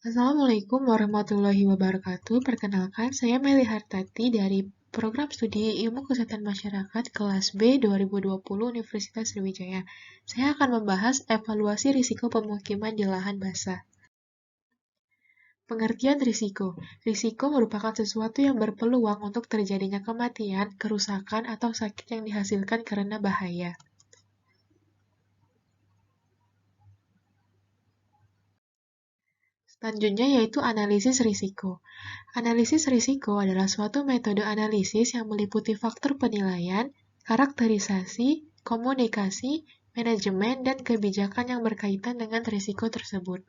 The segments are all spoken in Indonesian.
Assalamualaikum warahmatullahi wabarakatuh. Perkenalkan, saya Meli Hartati dari Program Studi Ilmu Kesehatan Masyarakat kelas B 2020 Universitas Sriwijaya. Saya akan membahas evaluasi risiko pemukiman di lahan basah. Pengertian risiko. Risiko merupakan sesuatu yang berpeluang untuk terjadinya kematian, kerusakan, atau sakit yang dihasilkan karena bahaya. Selanjutnya yaitu analisis risiko. Analisis risiko adalah suatu metode analisis yang meliputi faktor penilaian, karakterisasi, komunikasi, manajemen, dan kebijakan yang berkaitan dengan risiko tersebut.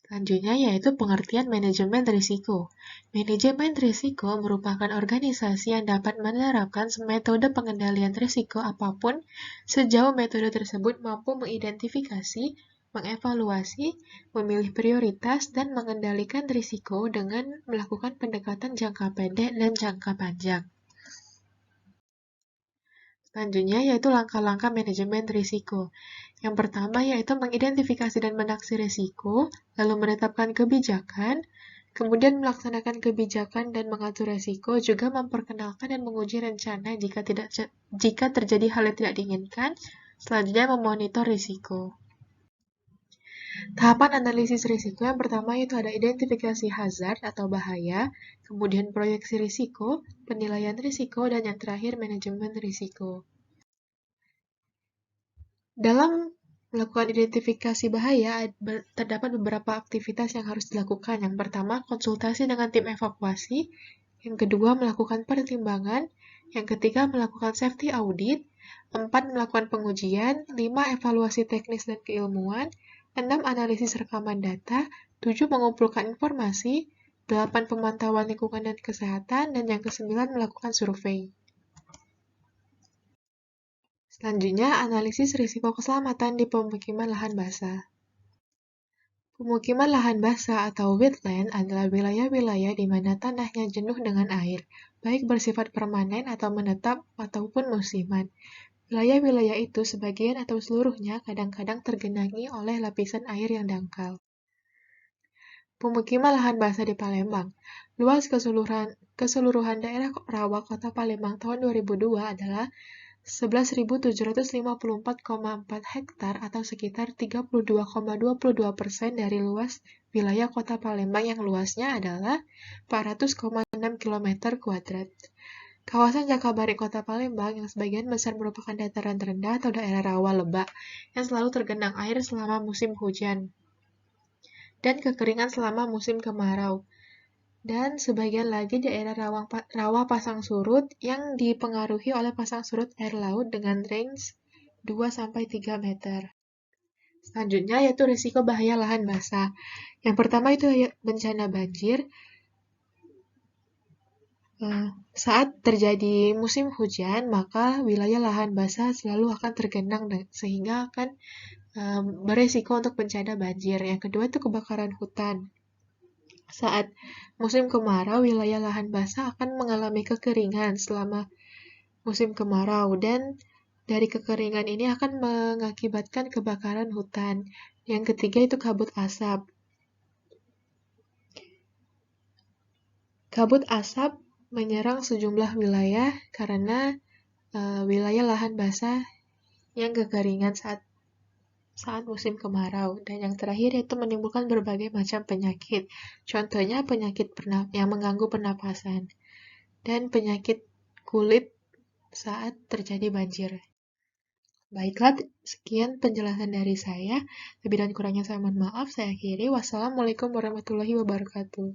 Selanjutnya yaitu pengertian manajemen risiko. Manajemen risiko merupakan organisasi yang dapat menerapkan metode pengendalian risiko apapun sejauh metode tersebut mampu mengidentifikasi, mengevaluasi, memilih prioritas, dan mengendalikan risiko dengan melakukan pendekatan jangka pendek dan jangka panjang. Selanjutnya yaitu langkah-langkah manajemen risiko. Yang pertama yaitu mengidentifikasi dan menaksir risiko, lalu menetapkan kebijakan, kemudian melaksanakan kebijakan dan mengatur risiko, juga memperkenalkan dan menguji rencana jika terjadi hal yang tidak diinginkan, selanjutnya memonitor risiko. Tahapan analisis risiko yang pertama yaitu ada identifikasi hazard atau bahaya, kemudian proyeksi risiko, penilaian risiko, dan yang terakhir manajemen risiko. Dalam melakukan identifikasi bahaya, terdapat beberapa aktivitas yang harus dilakukan. Yang pertama, konsultasi dengan tim evakuasi. Yang kedua, melakukan pertimbangan. Yang ketiga, melakukan safety audit. 4, melakukan pengujian. 5, evaluasi teknis dan keilmuan. 6, analisis rekaman data. 7, mengumpulkan informasi. 8, pemantauan lingkungan dan kesehatan. Dan yang ke-9, melakukan survei. Selanjutnya, analisis risiko keselamatan di pemukiman lahan basah. Pemukiman lahan basah atau wetland adalah wilayah-wilayah di mana tanahnya jenuh dengan air, baik bersifat permanen atau menetap ataupun musiman. Wilayah-wilayah itu sebagian atau seluruhnya kadang-kadang tergenangi oleh lapisan air yang dangkal. Pemukiman lahan basah di Palembang. Luas keseluruhan daerah rawa Kota Palembang tahun 2002 adalah 11.754,4 hektar atau sekitar 32,22% dari luas wilayah Kota Palembang yang luasnya adalah 400,6 km². Kawasan Jakabaring Kota Palembang yang sebagian besar merupakan dataran rendah atau daerah rawa lebak yang selalu tergenang air selama musim hujan dan kekeringan selama musim kemarau. Dan sebagian lagi daerah rawa pasang surut yang dipengaruhi oleh pasang surut air laut dengan range 2-3 meter. Selanjutnya yaitu risiko bahaya lahan basah. Yang pertama itu bencana banjir. Saat terjadi musim hujan, maka wilayah lahan basah selalu akan tergenang sehingga akan beresiko untuk bencana banjir. Yang kedua itu kebakaran hutan. Saat musim kemarau, wilayah lahan basah akan mengalami kekeringan selama musim kemarau, dan dari kekeringan ini akan mengakibatkan kebakaran hutan. Yang ketiga itu kabut asap. Kabut asap menyerang sejumlah wilayah karena wilayah lahan basah yang kekeringan saat musim kemarau. Dan yang terakhir yaitu menimbulkan berbagai macam penyakit. Contohnya penyakit yang mengganggu pernapasan dan penyakit kulit saat terjadi banjir. Baiklah, sekian penjelasan dari saya. Lebih dan kurangnya saya mohon maaf. Saya akhiri. Wassalamualaikum warahmatullahi wabarakatuh.